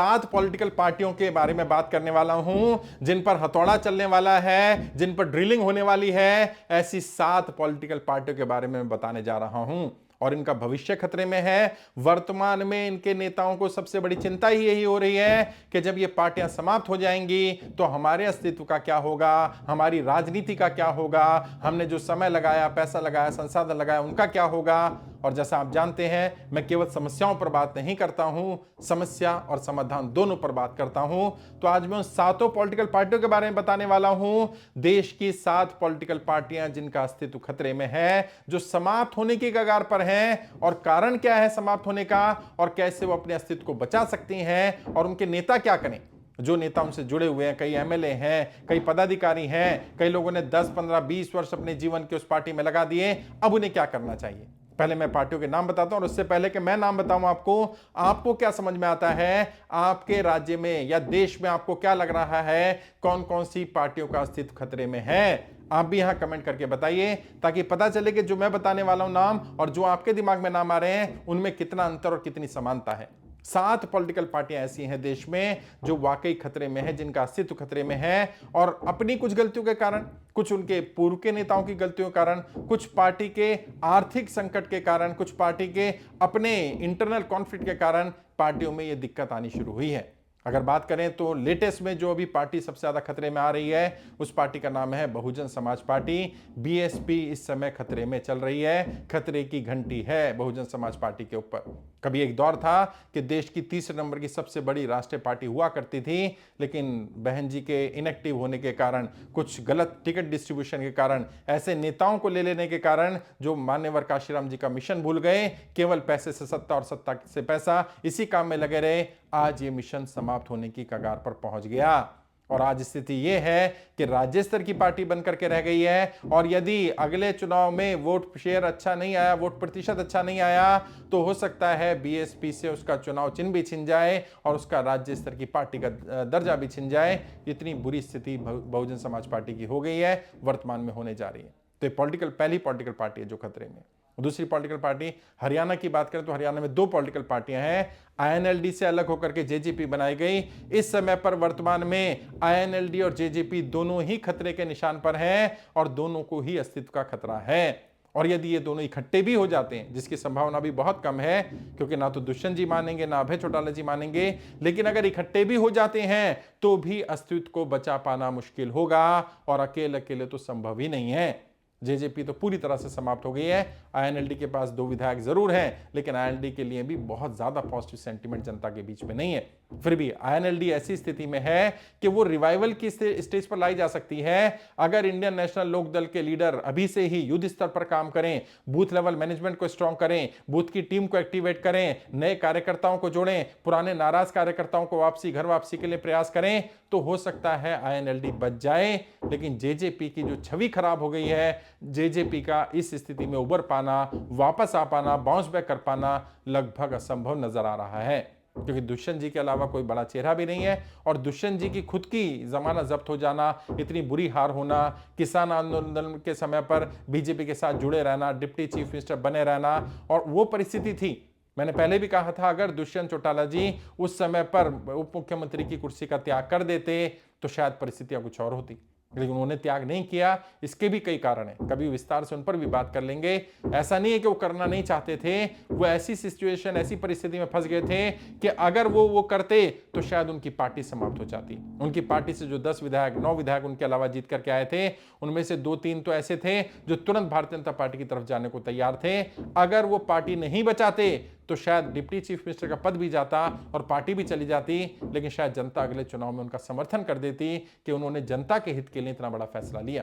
7 political पार्टियों के बारे में बात करने वाला हूं जिन पर हथौड़ा चलने वाला है, जिन पर ड्रिलिंग होने वाली है। ऐसी 7 पॉलिटिकल पार्टियों के बारे में बताने जा रहा हूं और इनका भविष्य खतरे में है। वर्तमान में इनके नेताओं को सबसे बड़ी चिंता ही यही हो रही है कि जब ये पार्टियां समाप्त हो जाएंगी तो हमारे अस्तित्व का क्या होगा, हमारी राजनीति का क्या होगा, हमने जो समय लगाया, पैसा लगाया, संसाधन लगाया, उनका क्या होगा। और जैसा आप जानते हैं, मैं केवल समस्याओं पर बात नहीं करता हूं, समस्या और समाधान दोनों पर बात करता हूं। तो आज मैं उन 7 पॉलिटिकल पार्टियों के बारे में बताने वाला हूं। देश की 7 पॉलिटिकल पार्टियां जिनका अस्तित्व खतरे में है, जो समाप्त होने की कगार पर हैं, और कारण क्या है समाप्त होने का, और कैसे वो अपने अस्तित्व को बचा सकती हैं, और उनके नेता क्या करें। जो नेता उनसे जुड़े हुए हैं, कई एमएलए हैं, कई पदाधिकारी हैं, कई लोगों ने 10, 15, 20 वर्ष अपने जीवन के उस पार्टी में लगा दिए। अब उन्हें क्या करना चाहिए। पहले मैं पार्टियों के नाम बताता हूं और उससे पहले कि मैं नाम बताऊं आपको क्या समझ में आता है, आपके राज्य में या देश में आपको क्या लग रहा है, कौन कौन सी पार्टियों का अस्तित्व खतरे में है। आप भी यहां कमेंट करके बताइए ताकि पता चले कि जो मैं बताने वाला हूं नाम और जो आपके दिमाग में नाम आ रहे हैं उनमें कितना अंतर और कितनी समानता है। 7 पॉलिटिकल पार्टियां ऐसी हैं देश में जो वाकई खतरे में है, जिनका अस्तित्व खतरे में है, और अपनी कुछ गलतियों के कारण, कुछ उनके पूर्व के नेताओं की गलतियों के कारण, कुछ पार्टी के आर्थिक संकट के कारण, कुछ पार्टी के अपने इंटरनल कॉन्फ्लिक्ट के कारण पार्टियों में यह दिक्कत आनी शुरू हुई है। अगर बात करें तो लेटेस्ट में जो अभी पार्टी सबसे ज्यादा खतरे में आ रही है उस पार्टी का नाम है बहुजन समाज पार्टी। बीएसपी इस समय खतरे में चल रही है, खतरे की घंटी है बहुजन समाज पार्टी के ऊपर। कभी एक दौर था कि देश की तीसरे नंबर की सबसे बड़ी राष्ट्रीय पार्टी हुआ करती थी, लेकिन बहन जी के इनएक्टिव होने के कारण, कुछ गलत टिकट डिस्ट्रीब्यूशन के कारण, ऐसे नेताओं को ले लेने के कारण जो मान्यवर काशीराम जी का मिशन भूल गए, केवल पैसे से सत्ता और सत्ता से पैसा, इसी काम में लगे रहे, आज ये मिशन समाप्त होने की कगार पर पहुंच गया। और आज स्थिति यह है कि राज्य स्तर की पार्टी बनकर के रह गई है, और यदि अगले चुनाव में वोट शेयर अच्छा नहीं आया, वोट प्रतिशत अच्छा नहीं आया, तो हो सकता है बीएसपी से उसका चुनाव चिन्ह भी छिन जाए और उसका राज्य स्तर की पार्टी का दर्जा भी छिन जाए। इतनी बुरी स्थिति बहुजन समाज पार्टी की हो गई है, वर्तमान में होने जा रही है। तो पहली पॉलिटिकल पार्टी है जो खतरे में। दूसरी पॉलिटिकल पार्टी हरियाणा की बात करें तो हरियाणा में 2 पॉलिटिकल पार्टियां हैं। आईएनएलडी से अलग होकर के जेजेपी बनाई गई। इस समय पर वर्तमान में आईएनएलडी और जेजेपी दोनों ही खतरे के निशान पर हैं और दोनों को ही अस्तित्व का खतरा है। और यदि ये दोनों इकट्ठे भी हो जाते हैं, जिसकी संभावना भी बहुत कम है, क्योंकि ना तो दुष्यंत जी मानेंगे ना अभय चौटाला जी मानेंगे, लेकिन अगर इकट्ठे भी हो जाते हैं तो भी अस्तित्व को बचा पाना मुश्किल होगा, और अकेले अकेले तो संभव ही नहीं है। जेजेपी तो पूरी तरह से समाप्त हो गई है। आईएनएलडी के पास 2 विधायक जरूर हैं, लेकिन आईएनएलडी के लिए भी बहुत ज्यादा पॉजिटिव सेंटीमेंट जनता के बीच में नहीं है। फिर भी आईएनएलडी ऐसी स्थिति में है कि वो रिवाइवल की स्टेज पर लाई जा सकती है अगर इंडियन नेशनल लोकदल के लीडर अभी से ही युद्ध स्तर पर काम करें, बूथ लेवल मैनेजमेंट को स्ट्रांग करें, बूथ की टीम को एक्टिवेट करें, नए कार्यकर्ताओं को जोड़ें, पुराने नाराज कार्यकर्ताओं को घर वापसी के लिए प्रयास करें, तो हो सकता है आईएनएलडी बच जाए। लेकिन जेजेपी की जो छवि खराब हो गई है, जेजेपी का इस स्थिति में उबर पाना, वापस आ पाना, बाउंस बैक कर पाना लगभग असंभव नजर आ रहा है, क्योंकि दुष्यंत जी के अलावा कोई बड़ा चेहरा भी नहीं है। और दुष्यंत जी की खुद की जमानत जब्त हो जाना, इतनी बुरी हार होना, किसान आंदोलन के समय पर बीजेपी के साथ जुड़े रहना, डिप्टी चीफ मिनिस्टर बने रहना, और वो परिस्थिति थी। मैंने पहले भी कहा था, अगर दुष्यंत चौटाला जी उस समय पर उप मुख्यमंत्री की कुर्सी का त्याग कर देते तो शायद परिस्थितियां कुछ और होती, लेकिन उन्होंने त्याग नहीं किया। इसके भी कई कारण हैं, कभी विस्तार से उन पर भी बात कर लेंगे। ऐसा नहीं है कि वो करना नहीं चाहते थे, वो ऐसी सिचुएशन, ऐसी परिस्थिति में फंस गए थे कि अगर वो करते तो शायद उनकी पार्टी समाप्त हो जाती। उनकी पार्टी से जो 10 विधायक, 9 विधायक उनके अलावा जीत करके आए थे, उनमें से 2-3 तो ऐसे थे जो तुरंत भारतीय जनता पार्टी की तरफ जाने को तैयार थे। अगर वो पार्टी नहीं बचाते तो शायद डिप्टी चीफ मिनिस्टर का पद भी जाता और पार्टी भी चली जाती, लेकिन शायद जनता अगले चुनाव में उनका समर्थन कर देती कि उन्होंने जनता के हित के लिए इतना बड़ा फैसला लिया।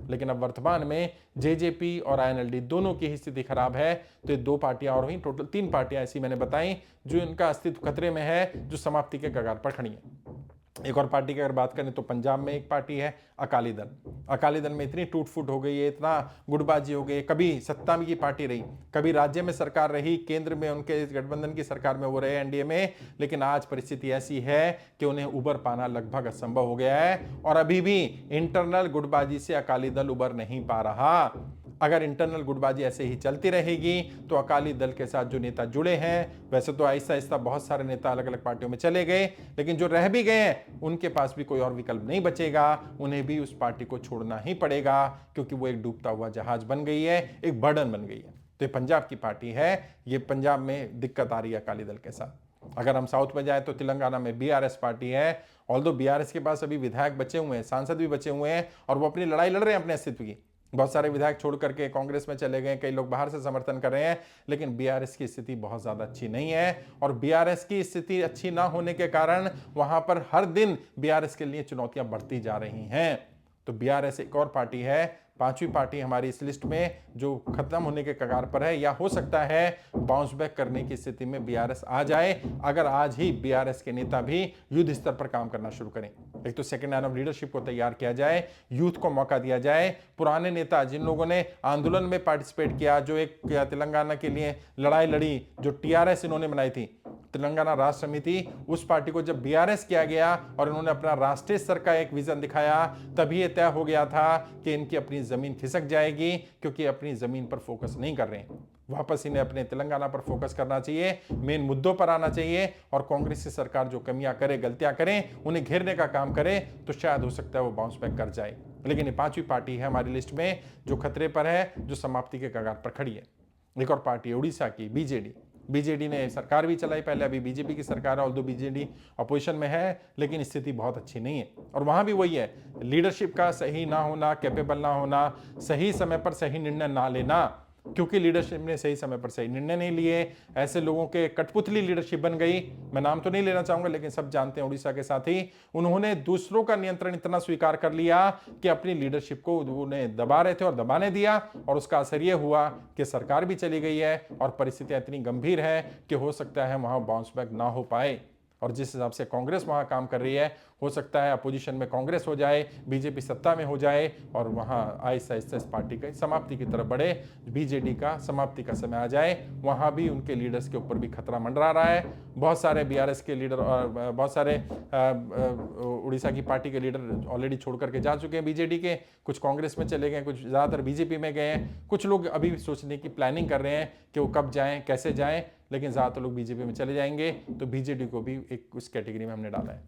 लेकिन अब वर्तमान में जेजेपी और आईएनएलडी दोनों की ही स्थिति खराब है। तो ये 2 पार्टियां और हुई, टोटल 3 पार्टियां ऐसी मैंने बताई जो इनका अस्तित्व खतरे में है, जो समाप्ति के कगार पर खड़ी है। एक और पार्टी की अगर बात करें तो पंजाब में एक पार्टी है अकाली दल। अकाली दल में इतनी टूट फूट हो गई है, इतना गुटबाजी हो गई, कभी सत्ता में की पार्टी रही, कभी राज्य में सरकार रही, केंद्र में उनके गठबंधन की सरकार में वो रहे एनडीए में, लेकिन आज परिस्थिति ऐसी है कि उन्हें उबर पाना लगभग असंभव हो गया है। और अभी भी इंटरनल गुटबाजी से अकाली दल उबर नहीं पा रहा। अगर इंटरनल गुटबाजी ऐसे ही चलती रहेगी तो अकाली दल के साथ जो नेता जुड़े हैं, वैसे तो आहिस्ता आहिस्ता बहुत सारे नेता अलग अलग पार्टियों में चले गए, लेकिन जो रह भी गए हैं उनके पास भी कोई और विकल्प नहीं बचेगा, उन्हें भी उस पार्टी को छोड़ना ही पड़ेगा, क्योंकि वो एक डूबता हुआ जहाज बन गई है, एक बर्डन बन गई है। तो ये पंजाब की पार्टी है, ये पंजाब में दिक्कत आ रही है अकाली दल के साथ। अगर हम साउथ में जाए तो तेलंगाना में बीआरएस पार्टी है, ऑल्दो बीआरएस के पास अभी विधायक बचे हुए हैं, सांसद भी बचे हुए हैं, और वो अपनी लड़ाई लड़ रहे हैं अपने अस्तित्व की। बहुत सारे विधायक छोड़ करके कांग्रेस में चले गए, कई लोग बाहर से समर्थन कर रहे हैं, लेकिन बीआरएस की स्थिति बहुत ज्यादा अच्छी नहीं है। और बीआरएस की स्थिति अच्छी ना होने के कारण वहां पर हर दिन बीआरएस के लिए चुनौतियां बढ़ती जा रही हैं। तो बीआरएस एक और पार्टी है, पांचवी पार्टी हमारी इस लिस्ट में जो खत्म होने के कगार पर है, या हो सकता है बाउंस बैक करने की स्थिति में बीआरएस आ जाए, अगर आज ही बीआरएस के नेता भी युद्ध स्तर पर काम करना शुरू करें। एक तो सेकंड लाइन ऑफ लीडरशिप को तैयार किया जाए, यूथ को मौका दिया जाए, पुराने नेता जिन लोगों ने आंदोलन में पार्टिसिपेट किया, जो एक तेलंगाना के लिए लड़ाई लड़ी, जो टीआरएस इन्होंने बनाई थी, तेलंगाना राष्ट्र समिति, उस पार्टी को जब बीआरएस किया गया और इन्होंने अपना राष्ट्रीय स्तर का एक विजन दिखाया, तभी यह तय हो गया था कि इनकी अपनी जमीन खिसक जाएगी, क्योंकि अपनी जमीन पर फोकस नहीं कर रहे हैं। वापस इन्हें अपने तेलंगाना पर फोकस करना चाहिए, मेन मुद्दों पर आना चाहिए, और कांग्रेस की सरकार जो कमियां करे, गलतियां करे, उन्हें घेरने का काम करे, तो शायद हो सकता है वो बाउंस बैक कर जाए। लेकिन ये पांचवी पार्टी है हमारी लिस्ट में जो खतरे पर है, जो समाप्ति के कगार पर खड़ी है। एक और पार्टी उड़ीसा की बीजेडी। बीजेडी ने सरकार भी चलाई पहले, अभी बीजेपी की सरकार है, ऑल्दो बीजेडी अपोजिशन में है, लेकिन स्थिति बहुत अच्छी नहीं है। और वहां भी वही है, लीडरशिप का सही ना होना, कैपेबल ना होना, सही समय पर सही निर्णय ना लेना, क्योंकि लीडरशिप ने सही समय पर सही निर्णय नहीं लिए, ऐसे लोगों के कठपुतली लीडरशिप बन गई। मैं नाम तो नहीं लेना चाहूंगा, लेकिन सब जानते हैं उड़ीसा के साथी, उन्होंने दूसरों का नियंत्रण इतना स्वीकार कर लिया कि अपनी लीडरशिप को उन्हें दबा रहे थे और दबाने दिया, और उसका असर यह हुआ कि सरकार भी चली गई है और परिस्थितियां इतनी गंभीर है कि हो सकता है वहां बाउंस बैक ना हो पाए। और जिस हिसाब से कांग्रेस वहां काम कर रही है, हो सकता है अपोजिशन में कांग्रेस हो जाए, बीजेपी सत्ता में हो जाए, और वहां आहिस्ता आहिस्ता इस पार्टी की समाप्ति की तरफ बढ़े, बीजेडी का समाप्ति का समय आ जाए। वहां भी उनके लीडर्स के ऊपर भी खतरा मंडरा रहा है। बहुत सारे बीआरएस के लीडर और बहुत सारे उड़ीसा की पार्टी के लीडर ऑलरेडी छोड़ करके जा चुके हैं बीजेडी के, कुछ कांग्रेस में चले गए, कुछ ज़्यादातर बीजेपी में गए हैं, कुछ लोग अभी सोचने की प्लानिंग कर रहे हैं कि वो कब जाएं, कैसे जाएं, लेकिन ज़्यादातर लोग बीजेपी में चले जाएंगे। तो बीजेडी को भी एक उस कैटेगरी में हमने डाला है।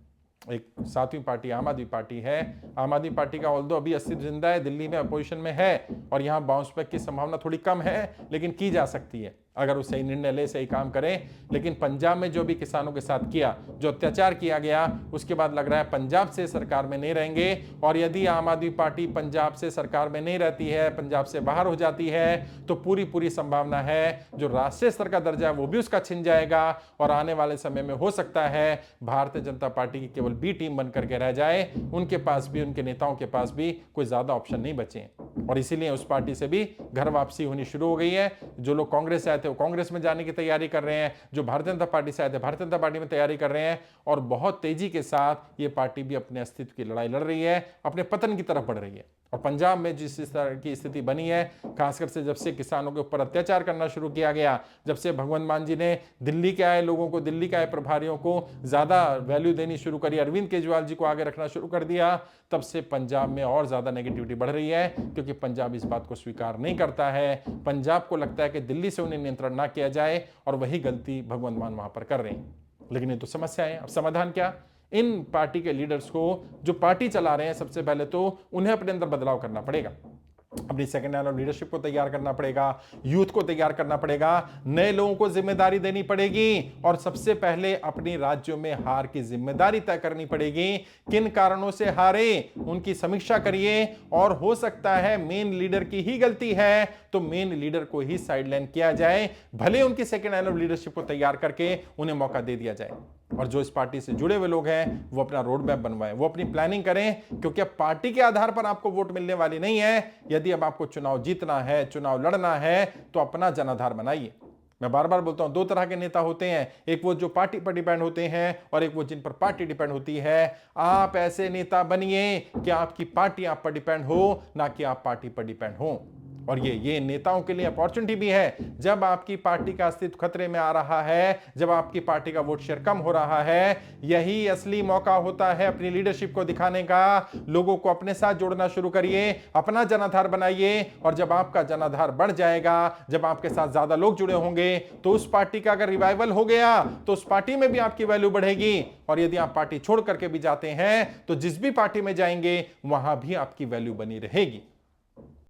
एक सातवीं पार्टी आम आदमी पार्टी है। आम आदमी पार्टी का ऑल्दो अभी अस्तित्व जिंदा है, दिल्ली में अपोजिशन में है, और यहाँ बाउंस बैक की संभावना थोड़ी कम है, लेकिन की जा सकती है अगर वो सही निर्णय ले, सही काम करे। लेकिन पंजाब में जो भी किसानों के साथ किया, जो अत्याचार किया गया, उसके बाद लग रहा है पंजाब से सरकार में नहीं रहेंगे। और यदि आम आदमी पार्टी पंजाब से सरकार में नहीं रहती है, पंजाब से बाहर हो जाती है, तो पूरी संभावना है जो राष्ट्रीय स्तर का दर्जा है वो भी उसका छिन जाएगा, और आने वाले समय में हो सकता है भारतीय जनता पार्टी की केवल बी टीम बनकर के रह जाए, उनके पास भी, उनके नेताओं के पास भी कोई ज्यादा ऑप्शन नहीं बचे। और इसीलिए उस पार्टी से भी घर वापसी होनी शुरू हो गई है। जो लोग कांग्रेस से आए थे वो कांग्रेस में जाने की तैयारी कर रहे हैं, जो भारतीय जनता पार्टी से आए थे भारतीय जनता पार्टी में तैयारी कर रहे हैं, और बहुत तेजी के साथ ये पार्टी भी अपने अस्तित्व की लड़ाई लड़ रही है, अपने पतन की तरफ बढ़ रही है। और पंजाब में जिस तरह की स्थिति बनी है, खासकर से जब से किसानों के ऊपर अत्याचार करना शुरू किया गया, जब से भगवंत मान जी ने दिल्ली के आए लोगों को, दिल्ली के आए प्रभारियों को ज्यादा वैल्यू देनी शुरू करी, अरविंद केजरीवाल जी को आगे रखना शुरू कर दिया, तब से पंजाब में और ज्यादा नेगेटिविटी बढ़ रही है, क्योंकि पंजाब इस बात को स्वीकार नहीं करता है। पंजाब को लगता है कि दिल्ली से उन्हें नियंत्रण ना किया जाए, और वही गलती भगवंत मान वहां पर कर रहे हैं। लेकिन ये तो समस्या है। अब समाधान क्या? इन पार्टी के लीडर्स को, जो पार्टी चला रहे हैं, सबसे पहले तो उन्हें अपने अंदर बदलाव करना पड़ेगा, अपनी सेकंड लाइन ऑफ लीडरशिप को तैयार करना पड़ेगा, यूथ को तैयार करना पड़ेगा, नए लोगों को जिम्मेदारी देनी पड़ेगी, और सबसे पहले अपनी राज्यों में हार की जिम्मेदारी तय करनी पड़ेगी। किन कारणों से हारे उनकी समीक्षा करिए, और हो सकता है मेन लीडर की ही गलती है तो मेन लीडर को ही साइडलाइन किया जाए, भले उनकी सेकंड लाइन ऑफ लीडरशिप को तैयार करके उन्हें मौका दे दिया जाए। और जो इस पार्टी से जुड़े हुए लोग हैं वो अपना रोड मैप बनवाएं, वो अपनी प्लानिंग करें, क्योंकि अब पार्टी के आधार पर आपको वोट मिलने वाली नहीं है। यदि अब आपको चुनाव जीतना है, चुनाव लड़ना है, तो अपना जनाधार बनाइए। मैं बार बार बोलता हूं, दो तरह के नेता होते हैं, एक वो जो पार्टी पर डिपेंड होते हैं, और एक वो जिन पर पार्टी डिपेंड होती है। आप ऐसे नेता बनिए कि आपकी पार्टी आप पर डिपेंड हो, ना कि आप पार्टी पर डिपेंड हो। और ये नेताओं के लिए अपॉर्चुनिटी भी है। जब आपकी पार्टी का अस्तित्व खतरे में आ रहा है, जब आपकी पार्टी का वोट शेयर कम हो रहा है, यही असली मौका होता है अपनी लीडरशिप को दिखाने का। लोगों को अपने साथ जोड़ना शुरू करिए, अपना जनाधार बनाइए, और जब आपका जनाधार बढ़ जाएगा, जब आपके साथ ज्यादा लोग जुड़े होंगे, तो उस पार्टी का अगर रिवाइवल हो गया तो उस पार्टी में भी आपकी वैल्यू बढ़ेगी। और यदि आप पार्टी छोड़ करके भी जाते हैं तो जिस भी पार्टी में जाएंगे वहां भी आपकी वैल्यू बनी रहेगी।